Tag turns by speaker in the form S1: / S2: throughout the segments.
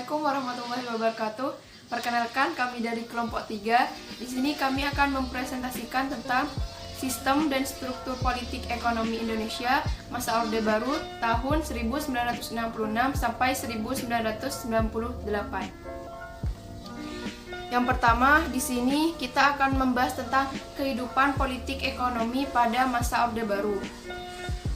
S1: Assalamualaikum warahmatullahi wabarakatuh. Perkenalkan, kami dari kelompok 3. Di sini kami akan mempresentasikan tentang sistem dan struktur politik ekonomi Indonesia masa Orde Baru tahun 1966 sampai 1998. Yang pertama, di sini kita akan membahas tentang kehidupan politik ekonomi pada masa Orde Baru.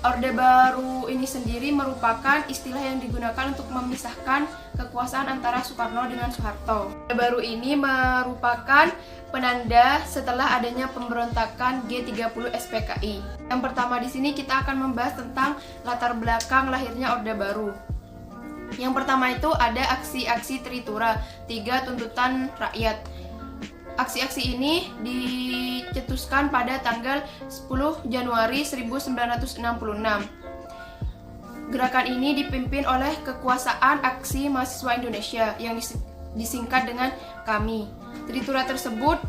S1: Orde Baru ini sendiri merupakan istilah yang digunakan untuk memisahkan kekuasaan antara Soekarno dengan Soeharto. Orde Baru ini merupakan penanda setelah adanya pemberontakan G30 SPKI. Yang pertama di sini kita akan membahas tentang latar belakang lahirnya Orde Baru. Yang pertama itu ada aksi-aksi Tritura, 3 tuntutan rakyat. Aksi-aksi ini dicetuskan pada tanggal 10 Januari 1966. Gerakan ini dipimpin oleh Kekuasaan Aksi Mahasiswa Indonesia yang disingkat dengan KAMI. Tritura tersebut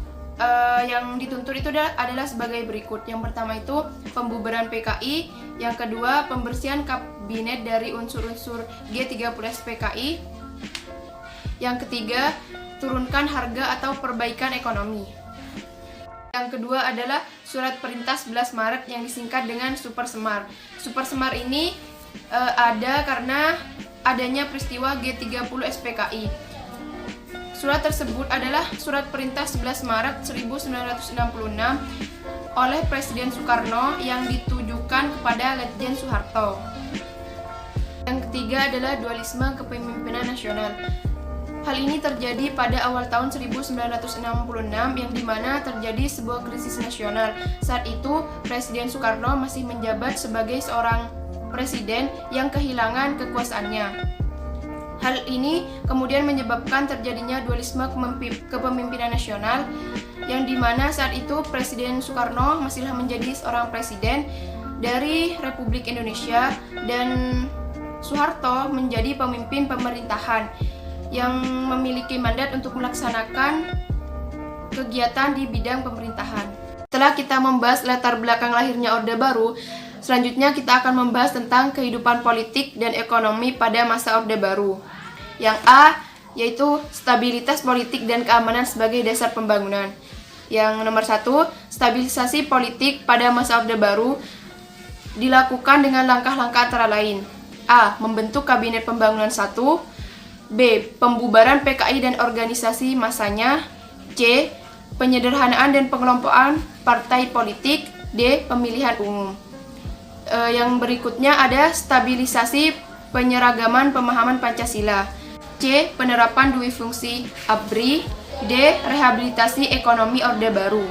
S1: yang dituntut itu adalah sebagai berikut. Yang pertama itu pembubaran PKI, yang kedua pembersihan kabinet dari unsur-unsur G30 SPKI, yang ketiga turunkan harga atau perbaikan ekonomi. Yang kedua adalah surat perintah 11 Maret yang disingkat dengan Super Semar. Super Semar ini ada karena adanya peristiwa G30 SPKI. Surat tersebut adalah surat perintah 11 Maret 1966 oleh Presiden Soekarno yang ditujukan kepada Letjen Soeharto. Yang ketiga adalah dualisme kepemimpinan nasional. Hal ini terjadi pada awal tahun 1966 yang dimana terjadi sebuah krisis nasional. Saat itu Presiden Soekarno masih menjabat sebagai seorang presiden yang kehilangan kekuasaannya. Hal ini kemudian menyebabkan terjadinya dualisme kepemimpinan nasional yang dimana saat itu Presiden Soekarno masihlah menjadi seorang presiden dari Republik Indonesia dan Soeharto menjadi pemimpin pemerintahan yang memiliki mandat untuk melaksanakan kegiatan di bidang pemerintahan. Setelah kita membahas latar belakang lahirnya Orde Baru, selanjutnya kita akan membahas tentang kehidupan politik dan ekonomi pada masa Orde Baru. Yang A, yaitu stabilitas politik dan keamanan sebagai dasar pembangunan. Yang nomor 1, stabilisasi politik pada masa Orde Baru dilakukan dengan langkah-langkah antara lain. A, membentuk kabinet pembangunan 1. B. Pembubaran PKI dan organisasi masanya. C. Penyederhanaan dan pengelompokan partai politik. D. Pemilihan umum. Yang berikutnya ada stabilisasi penyeragaman pemahaman Pancasila. C. Penerapan dui fungsi ABRI. D. Rehabilitasi ekonomi Orde Baru.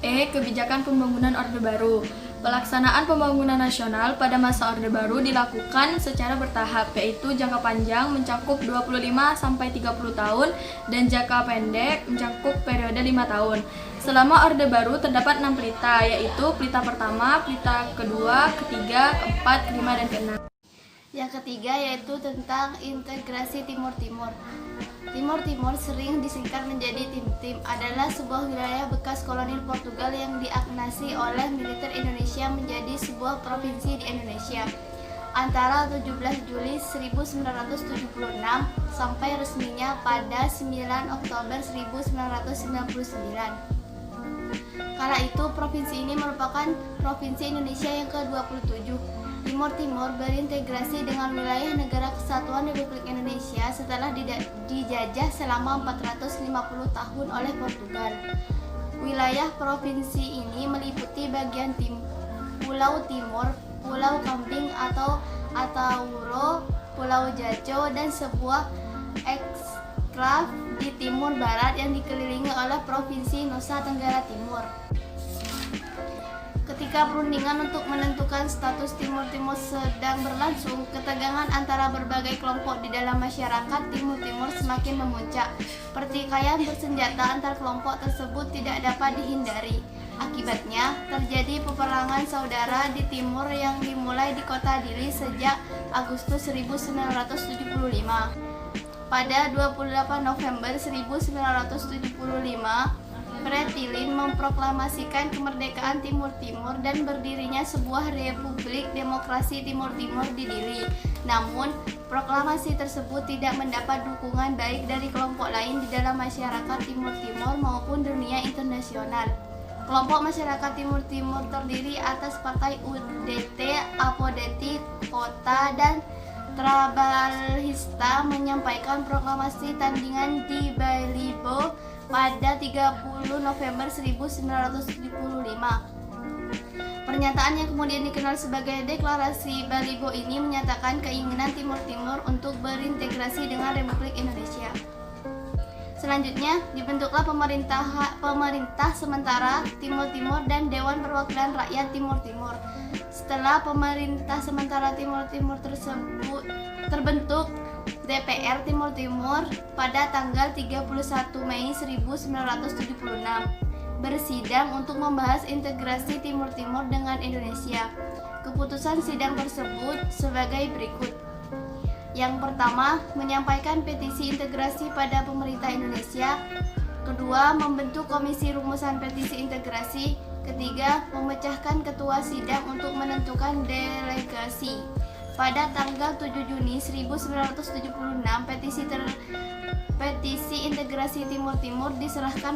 S2: E. Kebijakan pembangunan Orde Baru. Pelaksanaan pembangunan nasional pada masa Orde Baru dilakukan secara bertahap, yaitu jangka panjang mencakup 25-30 tahun dan jangka pendek mencakup periode 5 tahun. Selama Orde Baru terdapat 6 pelita, yaitu pelita pertama, pelita kedua, ketiga, keempat, kelima, dan keenam.
S3: Yang ketiga yaitu tentang integrasi Timur-Timur. Timur-Timur sering disingkat menjadi Tim-Tim, adalah sebuah wilayah bekas kolonial Portugal yang diannekasi oleh militer Indonesia menjadi sebuah provinsi di Indonesia antara 17 Juli 1976 sampai resminya pada 9 Oktober 1999. Kala itu provinsi ini merupakan provinsi Indonesia yang ke-27. Timur-Timur berintegrasi dengan wilayah Negara Kesatuan Republik Indonesia setelah dijajah selama 450 tahun oleh Portugal. Wilayah provinsi ini meliputi bagian Pulau Timur, Pulau Kambing atau Atauro, Pulau Jaco, dan sebuah eksklav di timur barat yang dikelilingi oleh Provinsi Nusa Tenggara Timur. Ketika perundingan untuk menentukan status Timur-Timur sedang berlangsung, ketegangan antara berbagai kelompok di dalam masyarakat Timur-Timur semakin memuncak. Pertikaian bersenjata antar kelompok tersebut tidak dapat dihindari. Akibatnya, terjadi peperangan saudara di timur yang dimulai di kota Dili sejak Agustus 1975. Pada 28 November 1975, Fretilin memproklamasikan kemerdekaan Timur Timur dan berdirinya sebuah Republik Demokrasi Timur Timur di Dili. Namun, proklamasi tersebut tidak mendapat dukungan baik dari kelompok lain di dalam masyarakat Timur Timur maupun dunia internasional. Kelompok masyarakat Timur Timur terdiri atas partai UDT, Apodeti, Kota, dan Trabalhista menyampaikan proklamasi tandingan di Balibo pada 30 November 1975. Pernyataan yang kemudian dikenal sebagai Deklarasi Balibo ini menyatakan keinginan Timur Timur untuk berintegrasi dengan Republik Indonesia. Selanjutnya, dibentuklah pemerintah sementara Timur Timur dan Dewan Perwakilan Rakyat Timur Timur. Setelah pemerintah sementara Timur Timur tersebut terbentuk, DPR Timur Timur pada tanggal 31 Mei 1976 bersidang untuk membahas integrasi Timur Timur dengan Indonesia. Keputusan sidang tersebut sebagai berikut. Yang pertama, menyampaikan petisi integrasi pada pemerintah Indonesia. Kedua, membentuk komisi rumusan petisi integrasi. Ketiga, memecahkan ketua sidang untuk menentukan delegasi. Pada tanggal 7 Juni 1976, petisi integrasi Timur Timur diserahkan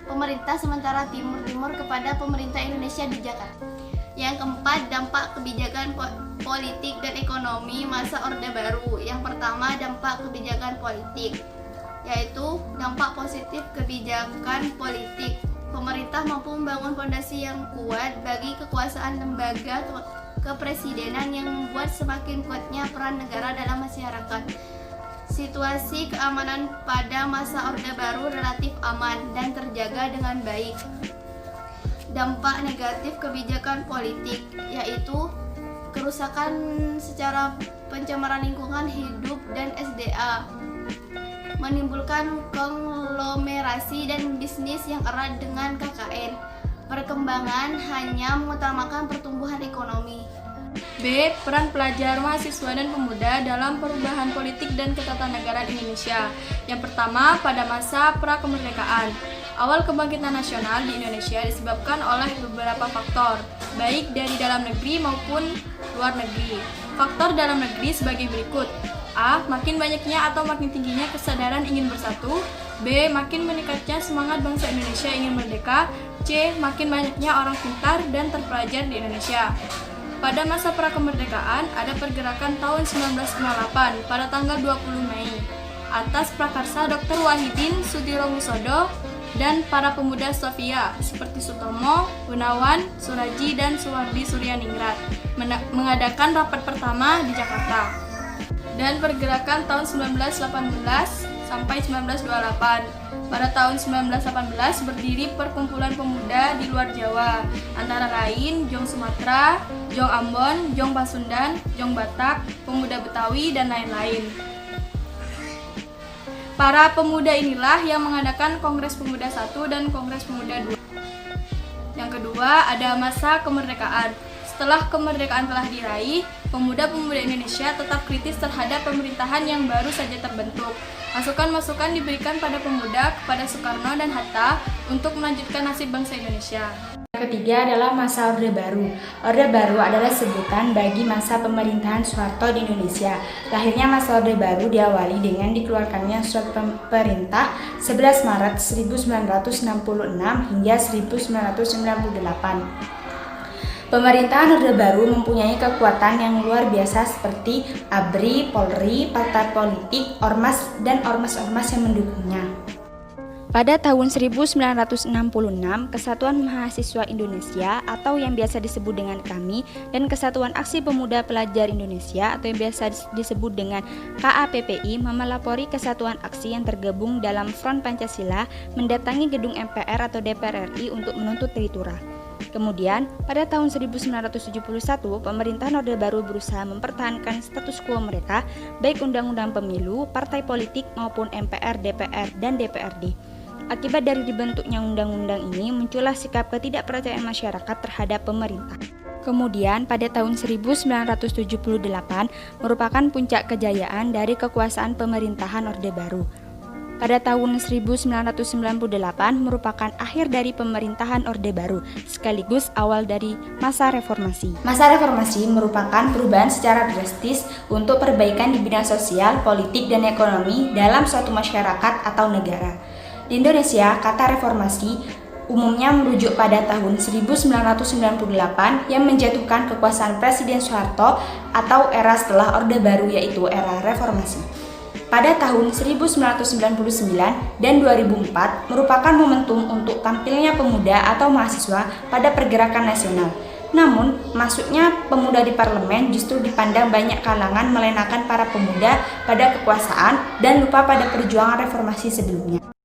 S3: pemerintah sementara Timur Timur kepada pemerintah Indonesia di Jakarta. Yang keempat, dampak kebijakan politik dan ekonomi masa Orde Baru. Yang pertama, dampak kebijakan politik, yaitu dampak positif kebijakan politik. Pemerintah mampu membangun fondasi yang kuat bagi kekuasaan lembaga kepresidenan yang membuat semakin kuatnya peran negara dalam masyarakat. Situasi keamanan pada masa Orde Baru relatif aman dan terjaga dengan baik. Dampak negatif kebijakan politik, yaitu kerusakan secara pencemaran lingkungan hidup dan SDA, menimbulkan konglomerasi dan bisnis yang erat dengan KKN. Perkembangan hanya mengutamakan pertumbuhan ekonomi.
S2: B. Peran pelajar, mahasiswa, dan pemuda dalam perubahan politik dan ketatanegaraan Indonesia. Yang pertama, pada masa prakemerdekaan. Awal kebangkitan nasional di Indonesia disebabkan oleh beberapa faktor, baik dari dalam negeri maupun luar negeri. Faktor dalam negeri sebagai berikut. A. Makin banyaknya atau makin tingginya kesadaran ingin bersatu. B. Makin meningkatnya semangat bangsa Indonesia ingin merdeka. C. Makin banyaknya orang pintar dan terpelajar di Indonesia. Pada masa prakemerdekaan, ada pergerakan tahun 1998 pada tanggal 20 Mei atas prakarsa Dr. Wahidin Sudirohusodo dan para pemuda Sofia seperti Sutomo, Gunawan, Suraji, dan Suwardi Suryaningrat mengadakan rapat pertama di Jakarta. Dan pergerakan tahun 1918 sampai 1928. Pada tahun 1918 berdiri perkumpulan pemuda di luar Jawa, antara lain Jong Sumatera, Jong Ambon, Jong Pasundan, Jong Batak, Pemuda Betawi, dan lain-lain. Para pemuda inilah yang mengadakan Kongres Pemuda I dan Kongres Pemuda II. Yang kedua, ada masa kemerdekaan. Setelah kemerdekaan telah diraih, pemuda-pemuda Indonesia tetap kritis terhadap pemerintahan yang baru saja terbentuk. Masukan-masukan diberikan pada pemuda kepada Soekarno dan Hatta untuk melanjutkan nasib bangsa Indonesia.
S4: Yang ketiga adalah masa Orde Baru. Orde Baru adalah sebutan bagi masa pemerintahan Soeharto di Indonesia. Lahirnya masa Orde Baru diawali dengan dikeluarkannya surat pemerintah 11 Maret 1966 hingga 1998. Pemerintahan Orde Baru mempunyai kekuatan yang luar biasa seperti ABRI, Polri, partai politik, ormas, dan ormas-ormas yang mendukungnya. Pada tahun 1966, Kesatuan Mahasiswa Indonesia atau yang biasa disebut dengan KAMI dan Kesatuan Aksi Pemuda Pelajar Indonesia atau yang biasa disebut dengan KAPPI memelopori kesatuan aksi yang tergabung dalam Front Pancasila mendatangi gedung MPR atau DPR RI untuk menuntut Tritura. Kemudian, pada tahun 1971, pemerintahan Orde Baru berusaha mempertahankan status quo mereka, baik undang-undang pemilu, partai politik, maupun MPR, DPR, dan DPRD. Akibat dari dibentuknya undang-undang ini, muncullah sikap ketidakpercayaan masyarakat terhadap pemerintah. Kemudian, pada tahun 1978, merupakan puncak kejayaan dari kekuasaan pemerintahan Orde Baru. pada tahun 1998 merupakan akhir dari pemerintahan Orde Baru, sekaligus awal dari masa reformasi. Masa reformasi merupakan perubahan secara drastis untuk perbaikan di bidang sosial, politik, dan ekonomi dalam suatu masyarakat atau negara. Di Indonesia, kata reformasi umumnya merujuk pada tahun 1998 yang menjatuhkan kekuasaan Presiden Soeharto atau era setelah Orde Baru, yaitu era reformasi. Pada tahun 1999 dan 2004 merupakan momentum untuk tampilnya pemuda atau mahasiswa pada pergerakan nasional. Namun, masuknya pemuda di parlemen justru dipandang banyak kalangan melenakan para pemuda pada kekuasaan dan lupa pada perjuangan reformasi sebelumnya.